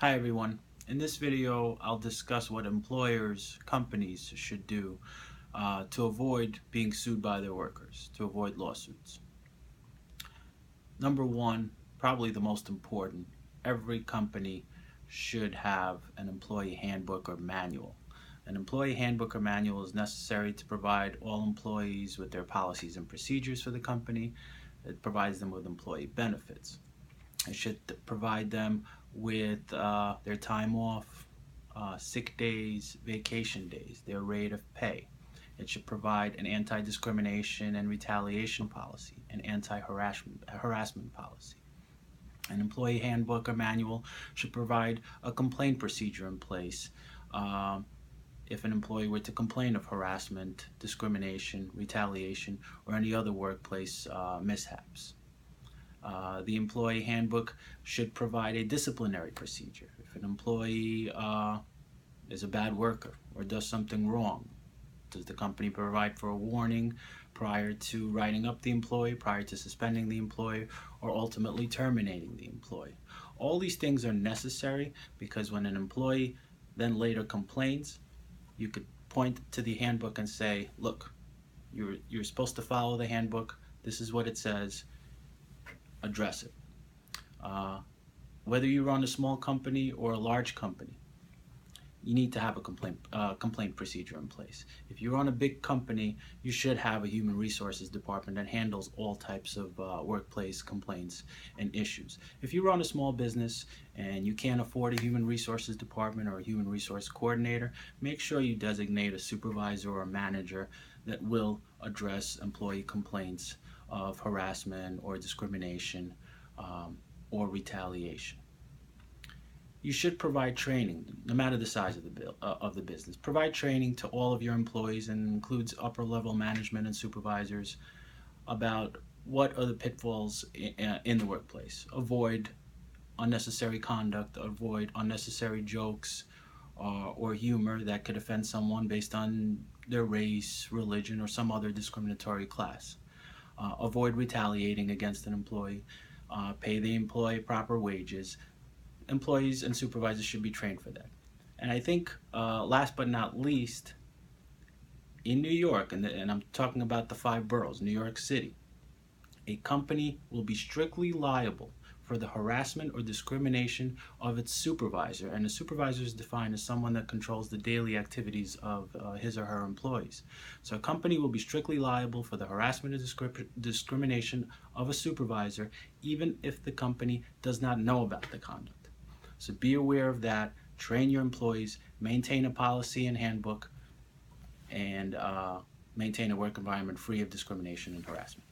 Hi everyone. In this video, I'll discuss what companies should do to avoid being sued by their workers, to avoid lawsuits. Number one, probably the most important, every company should have an employee handbook or manual. An employee handbook or manual is necessary to provide all employees with their policies and procedures for the company. It provides them with employee benefits. It should provide them with their time off, sick days, vacation days, their rate of pay. It should provide an anti-discrimination and retaliation policy, an anti-harassment policy. An employee handbook or manual should provide a complaint procedure in place if an employee were to complain of harassment, discrimination, retaliation, or any other workplace mishaps. The employee handbook should provide a disciplinary procedure. If an employee is a bad worker or does something wrong, does the company provide for a warning prior to writing up the employee, prior to suspending the employee, or ultimately terminating the employee? All these things are necessary because when an employee then later complains, you could point to the handbook and say, look, you're supposed to follow the handbook. This is what it says. Address it. Whether you run a small company or a large company, you need to have a complaint procedure in place. If you run a big company, you should have a human resources department that handles all types of workplace complaints and issues. If you run a small business and you can't afford a human resources department or a human resource coordinator, make sure you designate a supervisor or a manager that will address employee complaints of harassment or discrimination or retaliation. You should provide training, no matter the size of the business. Provide training to all of your employees, and includes upper-level management and supervisors, about what are the pitfalls in the workplace. Avoid unnecessary conduct, avoid unnecessary jokes or humor that could offend someone based on their race, religion, or some other discriminatory class. Avoid retaliating against an employee. Pay the employee proper wages. Employees and supervisors should be trained for that. And I think last but not least, in New York, and I'm talking about the 5 boroughs, New York City, a company will be strictly liable for the harassment or discrimination of its supervisor, and a supervisor is defined as someone that controls the daily activities of his or her employees. So a company will be strictly liable for the harassment or discrimination of a supervisor, even if the company does not know about the conduct. So be aware of that, train your employees, maintain a policy and handbook, and maintain a work environment free of discrimination and harassment.